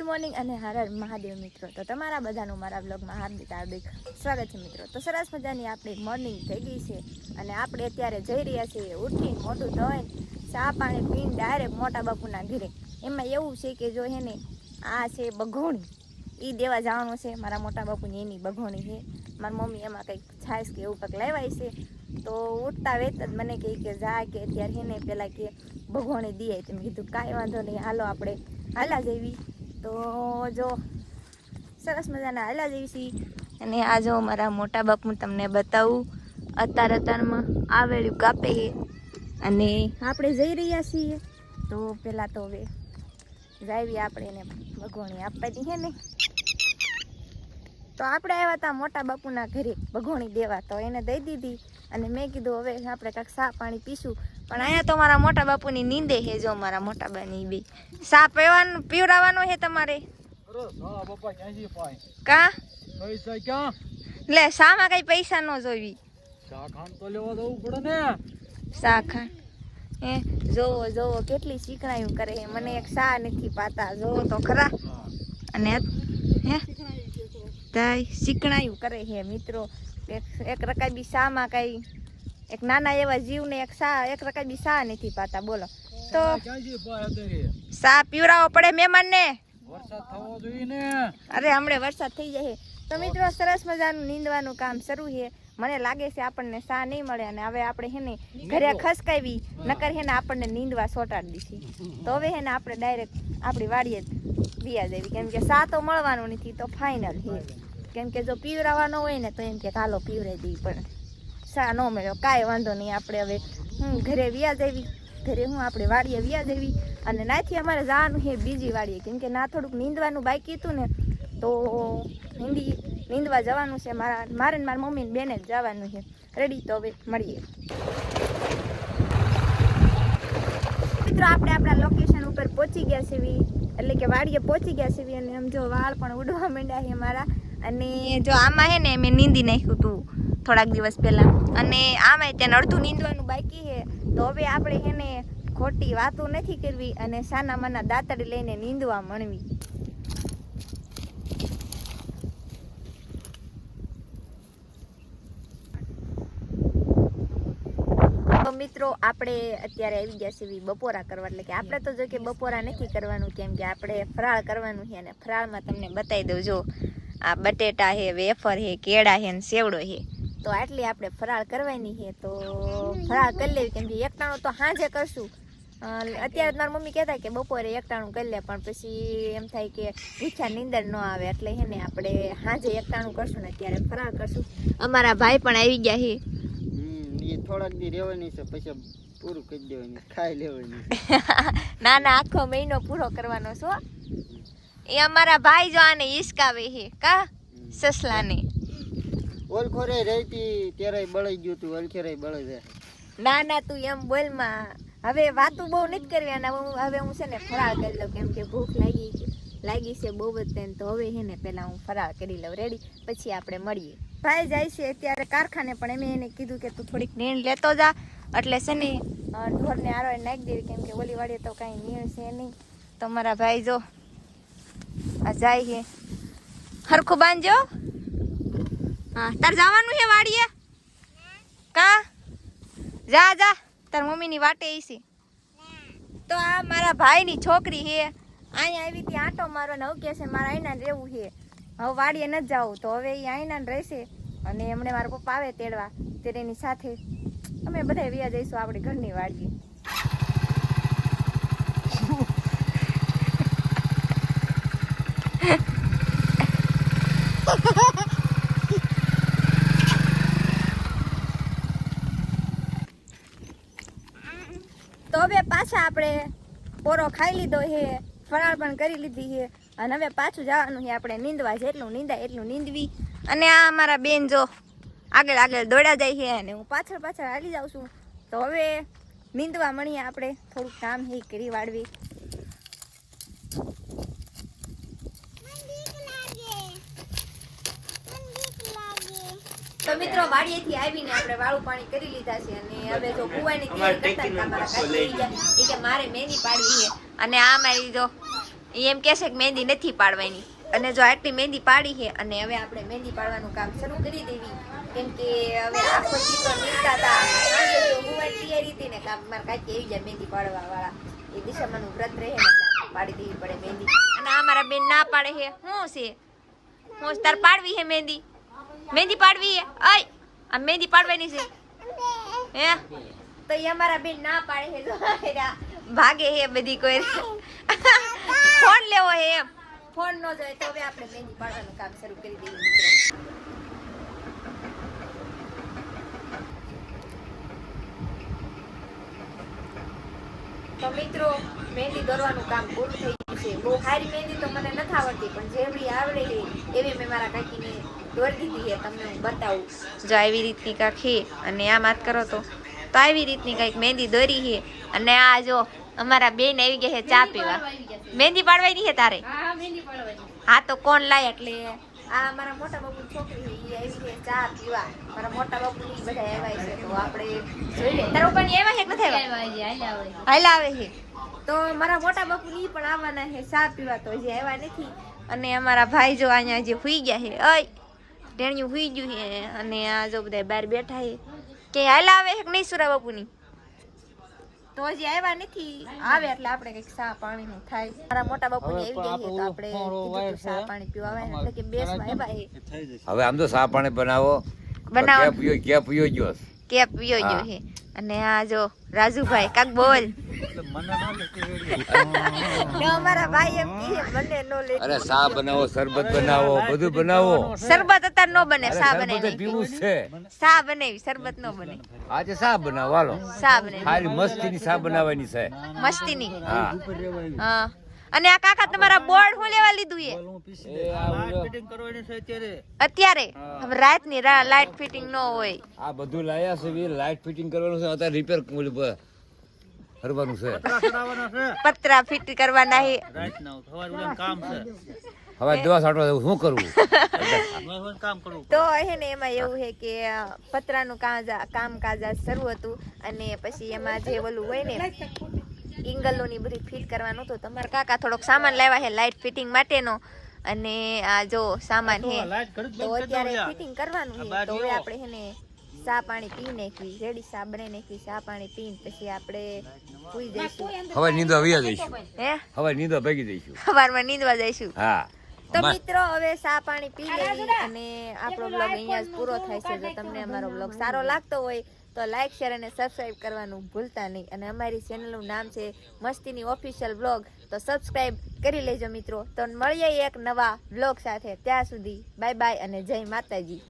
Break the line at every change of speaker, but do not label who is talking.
Morning અને હર હર મહાદેવ મિત્રો. તો તમારા બધાનું મારા બ્લોગમાં હાર્દિક સ્વાગત છે મિત્રો. તો સરસ મજાની આપણી મોર્નિંગ થઈ ગઈ છે અને આપણે અત્યારે જઈ રહ્યા છીએ ઉઠીને મોઢું ધોઈને ચા પાણી પીને ડાયરેક્ટ મોટા બાપુના ઘરે. એમાં એવું છે કે જો હે ને આ છે બઘોણી, એ દેવા જવાનું છે મારા મોટા બાપુની, એની બઘોણી છે. મારી મમ્મી એમાં કંઈક છાશ કે એવું કંઈક લેવાય છે. તો ઉઠતા વેત જ મને કહે કે જા કે અત્યારે હે ને પેલા કે બઘોણી દે. તો મેં કીધું કાંઈ વાંધો નહીં, હાલો આપણે હાલા જેવી. તો જો સરસ મજાના હાલા જેવી છીએ. અને આ જો મારા મોટા બાપુ તમને બતાવું, અત્યારમાં આવેલું કાપે અને આપણે જઈ રહ્યા છીએ. તો પહેલાં તો હવે જાવી આપણે એને બઘોણી આપવાની છે ને. તો આપણે આવ્યા હતા મોટા બાપુના ઘરે બઘોણી દેવા, તો એને દઈ દીધી. અને મેં કીધું હવે આપણે કાંઈક ચા પાણી પીશું. પણ અહીંયા તો મારા મોટા બાપુની નીંદે છે. જો મારા મોટા બાની બે ચા પીવડાવવાનો છે તમારે? કા લે શામાં કઈ પૈસા ન જોવી, શાખાન હે જોવો જોવો કેટલી શીખણાયું કરે છે. મને એક શા નથી પાતા, જોવો તો ખરા. અને હે તાઈ શીખણાયું કરે છે મિત્રો. એક રકાબી શામાં કઈ એક નાના એવા જીવને એક રકાબી શા નથી પાતા. બોલો તો શા પીવડાવવો પડે મહેમાન ને.
વરસાદ થવો જોઈએ ને.
અરે હમણાં વરસાદ થઈ જાય. તો મિત્રો સરસ મજાનું નીંદવાનું કામ શરૂ છે. મને લાગે છે આપણને શા નહીં મળે અને હવે આપણે હે ને ઘરે ખસકાવી, નકર હે ને આપણને નીંદવા સોટાડી દીધી. તો હવે હે ને આપણે ડાયરેક્ટ આપણી વાડીએ વિયા જવી, કેમ કે શા તો મળવાનું નથી. તો ફાઇનલ છે, કેમ કે જો પીવરાવાનો હોય ને તો એમ કે હાલો પીવરાઈ દેવી, પણ શા ન મળ્યો કાંઈ વાંધો નહીં. આપણે હવે ઘરે વિયા જવી, ઘરે આપણે વાડીએ વિયા જવી. અને નાથી અમારે જવાનું છે બીજી વાડીએ, કેમ કે ના થોડુંક નીંદવાનું બાકી હતું ને, તો નીંદવા જવાનું છે. મારે ને મારી મમ્મી બેને જ જવાનું છે. રેડી, તો હવે મળીએ મિત્રો. આપણે આપણા લોકેશન ઉપર પહોંચી ગયા છીએ, એટલે કે વાડીએ પહોંચી ગયા છીએ. અને આમ જો વાળ પણ ઉડવા માંડ્યા છે મારા. અને જો આમાં હે ને મેં નીંદી નાખ્યું હતું થોડાક દિવસ પહેલાં, અને આમાં ત્યાં અડધું નીંદવાનું બાકી છે. તો હવે આપણે હે ને ખોટી વાતો નથી કરવી અને સાના માના દાંતડી લઈને નીંદવા મળવી. તો મિત્રો આપણે અત્યારે આવી ગયા છીએ બપોરા કરવા. એટલે કે આપણે તો જો કે બપોરા નથી કરવાનું, કેમ કે આપણે ફરાળ કરવાનું છે. અને ફરાળમાં તમને બતાવી દઉં, જો આ બટેટા છે, વેફર છે, કેળા છે ને સેવડો છે. તો આટલી આપણે ફરાળ કરવાની છે. તો ફરાળ કરી લેવી, કેમ કે એકટાણું તો સાંજે કરશું. અત્યારે મારી મમ્મી કહેતા કે બપોરે એકટાણું કરી લે, પણ પછી એમ થાય કે ઈચ્છા નીંદર ન આવે, એટલે હે ને આપણે સાંજે એકટાણું કરશું ને અત્યારે ફરાળ કરશું. અમારા ભાઈ પણ આવી ગયા છે.
થોડાક દી રહેવાની છે, પછી પૂરું કરી દેવાની, ખાઈ લેવાની.
ના ના, આખો મહિનો પૂરો કરવાનો છો. એ અમારા ભાઈ જો આને હિસકાવે છે કા સસલાને.
ઓલખોરે રહેતી ત્યારે બળી ગયું તું, ઓલખેરે બળી જાય.
ના ના, તું એમ બોલમાં. હવે વાતું બહુ નથી કરવી. અને હવે હું છે ને ફરાળ કરી લઉં, કેમ કે ભૂખ લાગી છે બહુ જ. તો હવે છે ને પહેલાં હું ફરાળ કરી લઉં. રેડી, પછી આપણે મળીએ. ભાઈ જાય છે અત્યારે કારખાને, પણ એમ એને કીધું કે તું થોડીક નીણ લેતો જા, એટલે છે ને ઢોરને આરોય નાખી દેવી, કેમ કે ઓલી વાડીએ તો કાંઈ નીણ છે નહીં. તો મારા ભાઈ જો આ જાય છે, હરખું બાંધજો. હા, તાર જવાનું છે વાડીએ? કા જા જા, તાર મમ્મીની વાટે છે. તો આ મારા ભાઈની છોકરી છે, અહીંયા આવી ત્યાં આંટો મારવાનો. હવે કહે છે મારે આઈના રહેવું છે, હવે વાડીએ નથી જવું. તો હવે એ આઈના રહેશે. અને એમણે મારા પપ્પા આવે તેડવા, ત્યારે એની સાથે અમે બધા વ્યા જઈશું આપણી ઘરની વાડીએ. તો હવે પાછા આપણે પોરો ખાઈ લીધો છે, ફરાળ પણ કરી લીધી છે. અને હવે પાછું જવાનું છે આપણે નીંદવા. જેટલું નીંદાય એટલું નીંદવી. અને આ અમારા બેન જો આગળ આગળ દોડ્યા જાય છે અને હું પાછળ પાછળ હાલી જાઉં છું. તો હવે નીંદવા મળીએ આપણે. થોડુંક કામ છે કરી વાળવી. તો મિત્રો વાડીએથી આવીને આપણે વાળું પાણી કરી લીધા છે અને હવે જો કુવાની તૈયારી કરતા હતા મારા કાકી કે મારે મેની પાડવી છે. અને આ મારી જો ઈ એમ કહે છે કે મહેંદી નથી પાડવાની અને જો આટલી મહેંદી પાડી છે અને હવે આપણે મહેંદી પાડવાનું કામ શરૂ કરી દેવી કેમ કે હવે આખો દીકરો નીકળતા હતા સાંજે તો હું તૈયારી હતી ને કામ મારા કાકી આવી જાય મહેંદી પાડવા વાળા એ દિશામાંનું વ્રત રહે ને એટલે આપણે પાડી દેવી પડે મહેંદી અને આ મારા બેન ના પાડે છે શું છે હું તાર પાડવી છે મહેંદી મહેંદી પાડવી છે આય આ મહેંદી પાડવાની છે હે તો એ અમારા બેન ના પાડે છે ભાગે હે બધી કોઈ ફોન લેવો હે એમ ફોન ન જોઈએ તો હવે આપણે મહેંદી પાડવાનું કામ શરૂ કરી દઈએ મિત્રો તો મિત્રો મહેંદી દોરવાનું કામ પૂરું થઈ ગયું છે બહુ સારી મહેંદી તો મને નથી આવડતી પણ જેવડી આવડે છે એવી મેં મારા કાકીને દોરી દીધી છે તમને હું બતાવું જો આવી રીતની કાંક છે અને આમ વાત કરો તો આવી રીતની કંઈક મહેંદી દોરી છે અને આ જો અમારા બેન આવી ગયા છે ચા પીવા મહેંદી પાડવાની છે તારે હા તો કોણ લાય એટલે આ મારા મોટા બાપુ છોકરી છે એ આવી છે ચા પીવા મારા મોટા બાપુ ની બધા આવ્યા છે તો આપણે જોઈ લે તારા પપ્પાની આવ્યા છે કે નથી આવ્યા હાલ આવે છે તો મારા મોટા બાપુ ની પણ આવવાના છે ચા પીવા તો હજી આવ્યા નથી અને અમારા ભાઈ જો અહીંયા જે હુઈ ગયા છે અય ટેણિયું હુઈ ગયું છે અને આ જો બધા બહાર બેઠા છે કે હાલ આવે છે કે નહીં સુરા બાપુની તો હજી આવ્યા નથી આવે એટલે આપણે કઈક ચા પાણી નું થાય મારા મોટા બાપુ ની આવી ગયા છે તો આપણે કીધું ચા પાણી પીવા આવે એટલે કે બેસવા આવ્યા છે
હવે આમ તો ચા પાણી બનાવો કે પીયો ગયો
કે પીયો ગયો છે અને આ જો રાજુભાઈ કાક બોલ અમારા ભાઈ એમ કહે મને નો લે
અરે ચા બનાવો શરબત બનાવો બધું બનાવો
શરબત અત્યારે નો બને ચા
શરબત
બનાવી
પીવું જ છે
ચા બનાવી શરબત નો બને
આજે ચા બનાવો હાલો
ચા બનાવી
ખાલી મસ્તીની ચા બનાવવાની છે
મસ્તીની
હા
હા અને આ કાકા તમારા બોર્ડ હું લેવા લીધું અત્યારે હવે રાતની લાઈટ ફિટિંગ ન હોય
આ બધું લાયા છે લાઈટ ફિટિંગ કરવાનું છે અત્યારે રિપેર કરવાનું છે
પતરા ફિટ કરવાના છે
હવે દવા છાંટવા શું કરવું
તો હે ને એમાં એવું છે કે પતરાનું કામકાજ શરૂ હતું અને પછી એમાં જે ઓલું હોય ને ઇંગલોની બધી ફિટ કરવાનું હતું તમારા કાકા થોડોક સામાન લાવ્યા છે લાઇટ ફિટિંગ માટેનો અને આ જો સામાન છે તો અત્યારે ફિટિંગ કરવાનું છે તો હવે આપણે છે ને ચા પાણી પી નાખી રેડી ચા બનાવી નાખી ચા પાણી પીને પછી આપણે સુઈ જઈશું
હવે નીંદવા વયા જઈશું
હે
હવે નીંદવા ભાગી જઈશું
સવારમાં નીંદવા જઈશું
હા
તો મિત્રો હવે ચા પાણી પી લેવી અને આપણો બ્લોગ અહીંયા જ પૂરો થાય છે જો તમને અમારો બ્લોગ સારો લાગતો હોય તો લાઈક શેર અને સબસ્ક્રાઇબ કરવાનું ભૂલતા નહીં અને અમારી ચેનલનું નામ છે મસ્તીની ઓફિશિયલ બ્લોગ તો સબસ્ક્રાઇબ કરી લેજો મિત્રો તો મળીએ એક નવા બ્લોગ સાથે ત્યાં સુધી બાય બાય અને જય માતાજી